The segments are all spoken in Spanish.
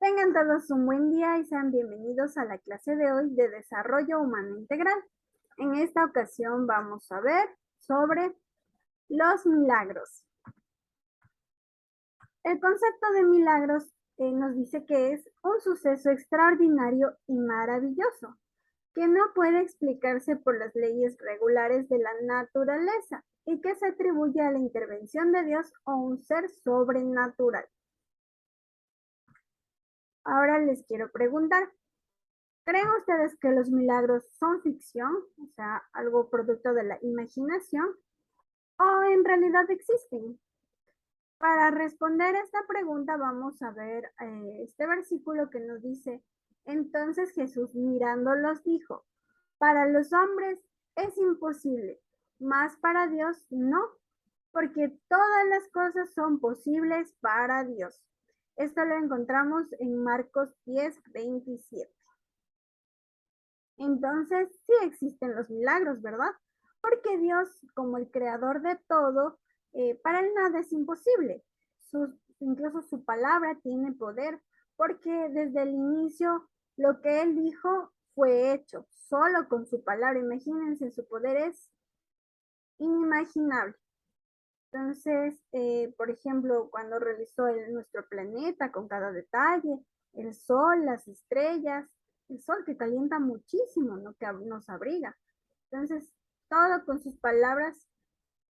Tengan todos un buen día y sean bienvenidos a la clase de hoy de Desarrollo Humano Integral. En esta ocasión vamos a ver sobre los milagros. El concepto de milagros nos dice que es un suceso extraordinario y maravilloso, que no puede explicarse por las leyes regulares de la naturaleza y que se atribuye a la intervención de Dios o un ser sobrenatural. Ahora les quiero preguntar, ¿creen ustedes que los milagros son ficción, o sea, algo producto de la imaginación, o en realidad existen? Para responder a esta pregunta vamos a ver este versículo que nos dice, entonces Jesús mirándolos dijo, para los hombres es imposible, mas para Dios no, porque todas las cosas son posibles para Dios. Esto lo encontramos en Marcos 10:27. Entonces, sí existen los milagros, ¿verdad? Porque Dios, como el creador de todo, para él nada es imposible. Incluso su palabra tiene poder, porque desde el inicio lo que él dijo fue hecho, solo con su palabra. Imagínense, su poder es inimaginable. Entonces, por ejemplo, cuando realizó nuestro planeta con cada detalle, el sol, las estrellas, el sol que calienta muchísimo, ¿no? Que nos abriga. Entonces, todo con sus palabras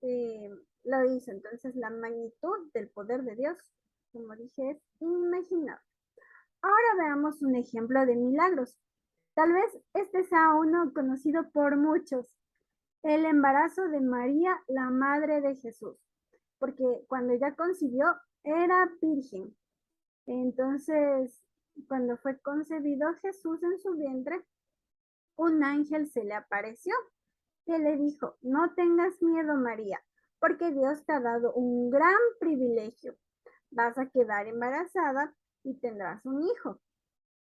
eh, lo hizo. Entonces, la magnitud del poder de Dios, como dije, es inimaginable. Ahora veamos un ejemplo de milagros. Tal vez este sea uno conocido por muchos, el embarazo de María, la madre de Jesús, porque cuando ella concibió era virgen. Entonces, cuando fue concebido Jesús en su vientre, un ángel se le apareció que le dijo, no tengas miedo María, porque Dios te ha dado un gran privilegio. Vas a quedar embarazada y tendrás un hijo,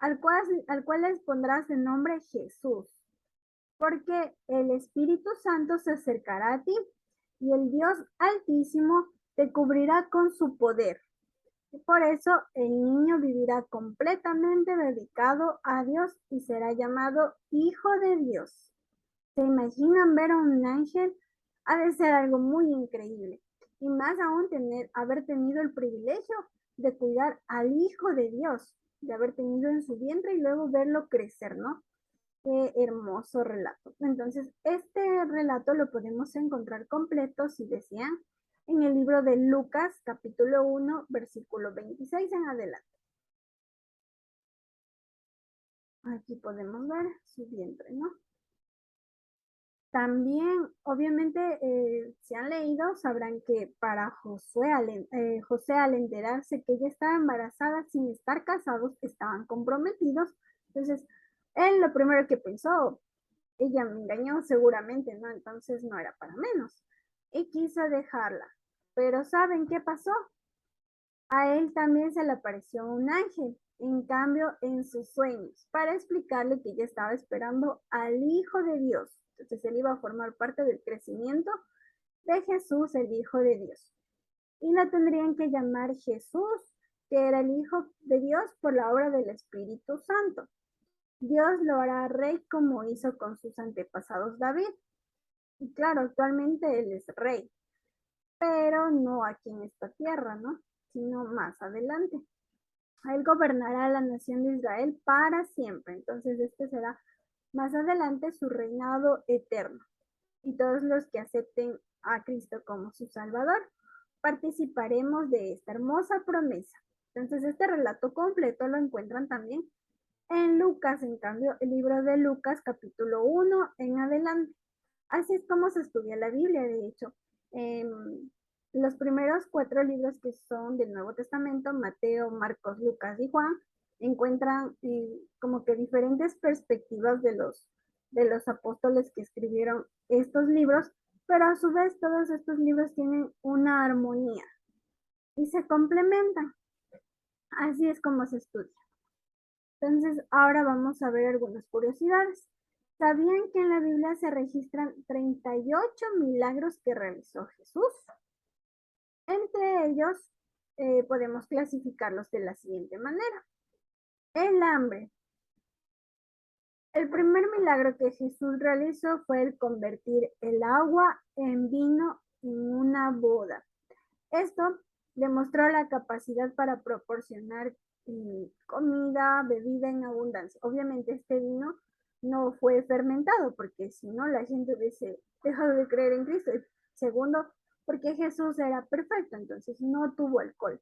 al cual les pondrás el nombre Jesús, porque el Espíritu Santo se acercará a ti y el Dios Altísimo te cubrirá con su poder. Y por eso el niño vivirá completamente dedicado a Dios y será llamado Hijo de Dios. ¿Se imaginan ver a un ángel? Ha de ser algo muy increíble. Y más aún haber tenido el privilegio de cuidar al Hijo de Dios, de haber tenido en su vientre y luego verlo crecer, ¿no? Qué hermoso relato. Entonces, este relato lo podemos encontrar completo, si desean, en el libro de Lucas, capítulo 1, versículo 26 en adelante. Aquí podemos ver su vientre, ¿no? También, obviamente, si han leído, sabrán que para José al enterarse que ella estaba embarazada sin estar casados, estaban comprometidos. Entonces, él lo primero que pensó, ella me engañó seguramente, ¿no? Entonces no era para menos. Y quiso dejarla. Pero ¿saben qué pasó? A él también se le apareció un ángel, en cambio en sus sueños, para explicarle que ella estaba esperando al Hijo de Dios. Entonces él iba a formar parte del crecimiento de Jesús, el Hijo de Dios. Y la tendrían que llamar Jesús, que era el Hijo de Dios por la obra del Espíritu Santo. Dios lo hará rey como hizo con sus antepasados David. Y claro, actualmente él es rey, pero no aquí en esta tierra, ¿no? Sino más adelante. Él gobernará la nación de Israel para siempre. Entonces este será más adelante su reinado eterno. Y todos los que acepten a Cristo como su Salvador, participaremos de esta hermosa promesa. Entonces este relato completo lo encuentran también en Lucas, en cambio, el libro de Lucas, capítulo 1 en adelante. Así es como se estudia la Biblia, de hecho. Los primeros 4 libros que son del Nuevo Testamento, Mateo, Marcos, Lucas y Juan, encuentran como que diferentes perspectivas de los apóstoles que escribieron estos libros, pero a su vez todos estos libros tienen una armonía y se complementan. Así es como se estudia. Entonces, ahora vamos a ver algunas curiosidades. ¿Sabían que en la Biblia se registran 38 milagros que realizó Jesús? Entre ellos, podemos clasificarlos de la siguiente manera. El hambre. El primer milagro que Jesús realizó fue el convertir el agua en vino en una boda. Esto demostró la capacidad para proporcionar comida, bebida en abundancia. Obviamente este vino no fue fermentado porque si no la gente hubiese dejado de creer en Cristo. Y segundo, porque Jesús era perfecto, entonces no tuvo alcohol.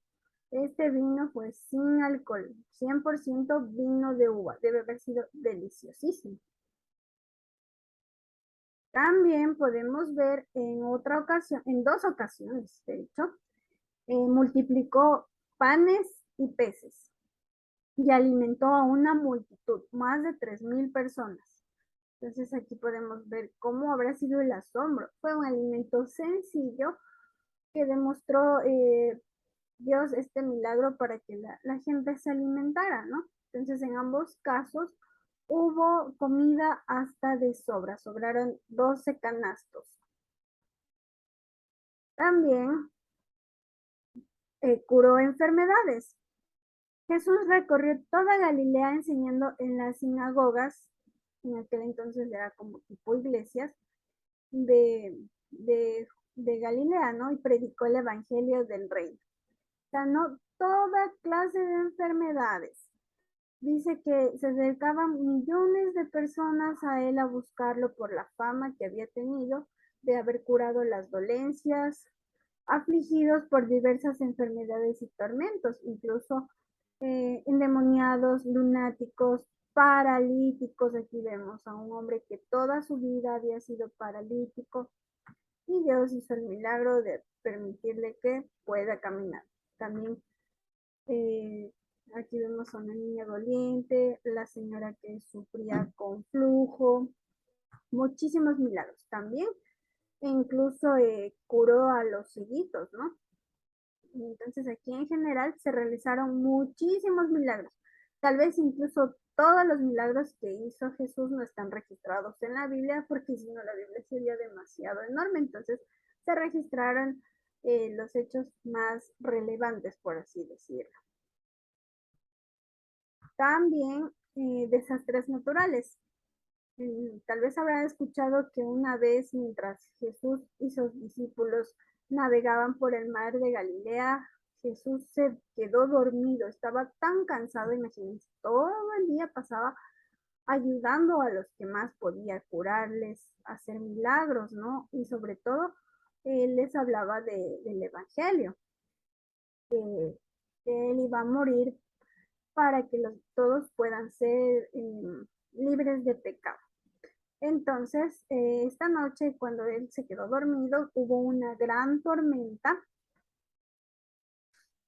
Este vino fue sin alcohol, 100% vino de uva. Debe haber sido deliciosísimo. También podemos ver en otra ocasión, en dos ocasiones, de hecho, multiplicó panes y peces y alimentó a una multitud, más de 3,000 personas. Entonces aquí podemos ver cómo habrá sido el asombro. Fue un alimento sencillo que demostró Dios este milagro para que la gente se alimentara, ¿no? Entonces en ambos casos hubo comida hasta de sobra, sobraron 12 canastos. También curó enfermedades. Jesús recorrió toda Galilea enseñando en las sinagogas, en aquel entonces era como tipo iglesias, de, de Galilea, ¿no? Y predicó el evangelio del reino. Sanó toda clase de enfermedades. Dice que se acercaban millones de personas a él a buscarlo por la fama que había tenido de haber curado las dolencias, afligidos por diversas enfermedades y tormentos, incluso endemoniados, lunáticos, paralíticos. Aquí vemos a un hombre que toda su vida había sido paralítico y Dios hizo el milagro de permitirle que pueda caminar. También aquí vemos a una niña doliente, la señora que sufría con flujo, muchísimos milagros. También incluso curó a los cieguitos, ¿no? Entonces aquí en general se realizaron muchísimos milagros. Tal vez incluso todos los milagros que hizo Jesús no están registrados en la Biblia porque si no la Biblia sería demasiado enorme. Entonces se registraron los hechos más relevantes, por así decirlo. También desastres naturales. Tal vez habrán escuchado que una vez mientras Jesús y sus discípulos navegaban por el mar de Galilea, Jesús se quedó dormido, estaba tan cansado, imagínense, todo el día pasaba ayudando a los que más podía, curarles, hacer milagros, ¿no? Y sobre todo, él les hablaba del Evangelio, que él iba a morir para que todos puedan ser libres de pecado. Entonces, esta noche, cuando él se quedó dormido, hubo una gran tormenta,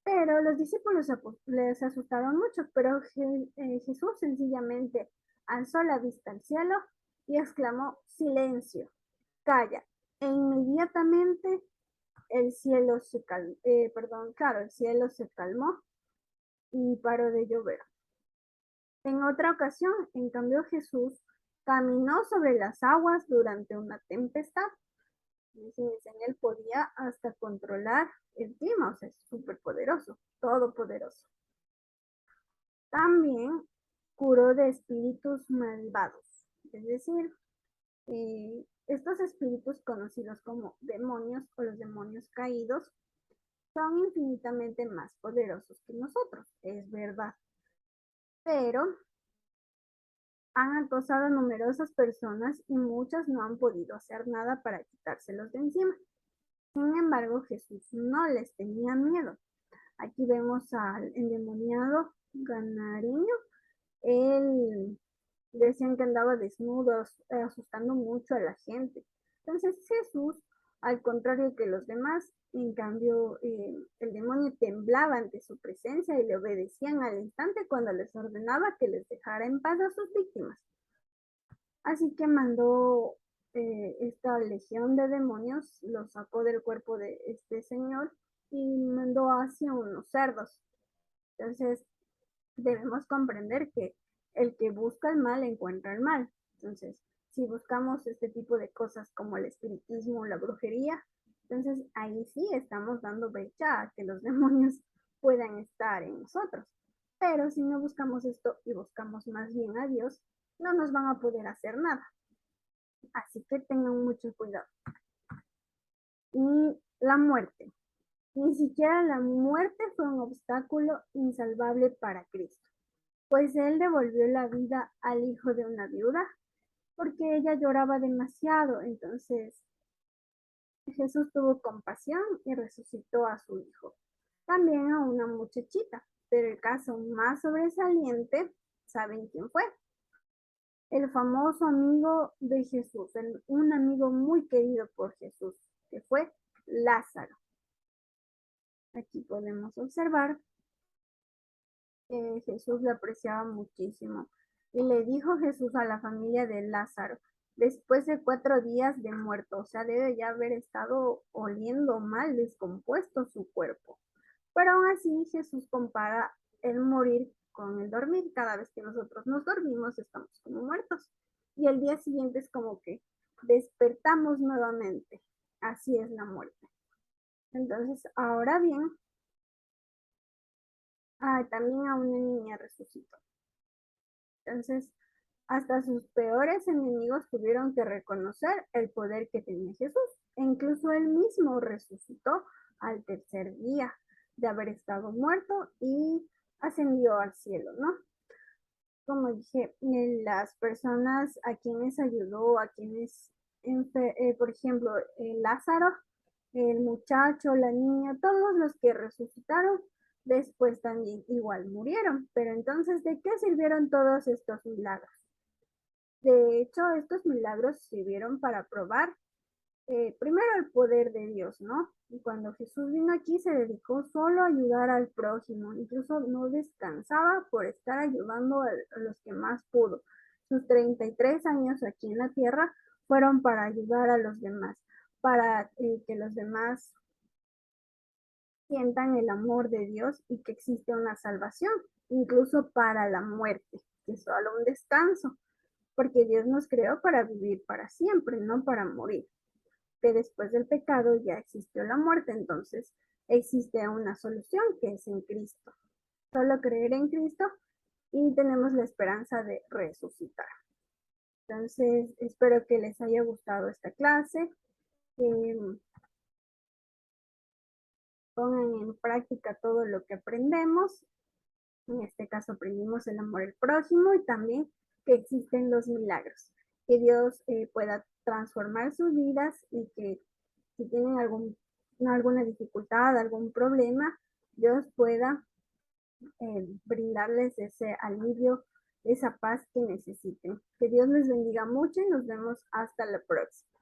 pero los discípulos les asustaron mucho, pero Jesús sencillamente alzó la vista al cielo y exclamó, silencio, calla. E inmediatamente el cielo se calmó, el cielo se calmó y paró de llover. En otra ocasión, en cambio, Jesús caminó sobre las aguas durante una tempestad. Dicen, él podía hasta controlar el clima, o sea, es súper poderoso, todopoderoso. También curó de espíritus malvados, es decir, estos espíritus conocidos como demonios o los demonios caídos son infinitamente más poderosos que nosotros, es verdad, pero han acosado a numerosas personas y muchas no han podido hacer nada para quitárselos de encima. Sin embargo, Jesús no les tenía miedo. Aquí vemos al endemoniado ganareño. Él decían que andaba desnudo, asustando mucho a la gente. Entonces Jesús, al contrario que los demás, en cambio, el demonio temblaba ante su presencia y le obedecían al instante cuando les ordenaba que les dejara en paz a sus víctimas. Así que mandó esta legión de demonios, los sacó del cuerpo de este señor y mandó hacia unos cerdos. Entonces, debemos comprender que el que busca el mal encuentra el mal. Entonces, si buscamos este tipo de cosas como el espiritismo, la brujería, entonces ahí sí estamos dando brecha a que los demonios puedan estar en nosotros. Pero si no buscamos esto y buscamos más bien a Dios, no nos van a poder hacer nada. Así que tengan mucho cuidado. Y la muerte. Ni siquiera la muerte fue un obstáculo insalvable para Cristo, pues Él devolvió la vida al hijo de una viuda porque ella lloraba demasiado. Entonces Jesús tuvo compasión y resucitó a su hijo. También a una muchachita, pero el caso más sobresaliente, ¿saben quién fue? El famoso amigo de Jesús, un amigo muy querido por Jesús, que fue Lázaro. Aquí podemos observar que Jesús le apreciaba muchísimo. Y le dijo Jesús a la familia de Lázaro, después de 4 días de muerto, o sea, debe ya haber estado oliendo mal, descompuesto su cuerpo. Pero aún así Jesús compara el morir con el dormir. Cada vez que nosotros nos dormimos estamos como muertos. Y el día siguiente es como que despertamos nuevamente. Así es la muerte. Entonces, ahora bien, también a una niña resucitó. Entonces, hasta sus peores enemigos tuvieron que reconocer el poder que tenía Jesús. E incluso él mismo resucitó al tercer día de haber estado muerto y ascendió al cielo, ¿no? Como dije, las personas a quienes ayudó, a quienes, por ejemplo, Lázaro, el muchacho, la niña, todos los que resucitaron, después también igual murieron. Pero entonces, ¿de qué sirvieron todos estos milagros? De hecho, estos milagros sirvieron para probar primero el poder de Dios, ¿no? Y cuando Jesús vino aquí se dedicó solo a ayudar al prójimo, incluso no descansaba por estar ayudando a los que más pudo. Sus 33 años aquí en la tierra fueron para ayudar a los demás, para que los demás sientan el amor de Dios y que existe una salvación, incluso para la muerte, que es solo un descanso, porque Dios nos creó para vivir para siempre, no para morir. Que después del pecado ya existió la muerte, entonces existe una solución que es en Cristo. Solo creer en Cristo y tenemos la esperanza de resucitar. Entonces, espero que les haya gustado esta clase, que pongan en práctica todo lo que aprendemos. En este caso aprendimos el amor al prójimo y también que existen los milagros. Que Dios pueda transformar sus vidas y que si tienen alguna dificultad, algún problema, Dios pueda brindarles ese alivio, esa paz que necesiten. Que Dios les bendiga mucho y nos vemos hasta la próxima.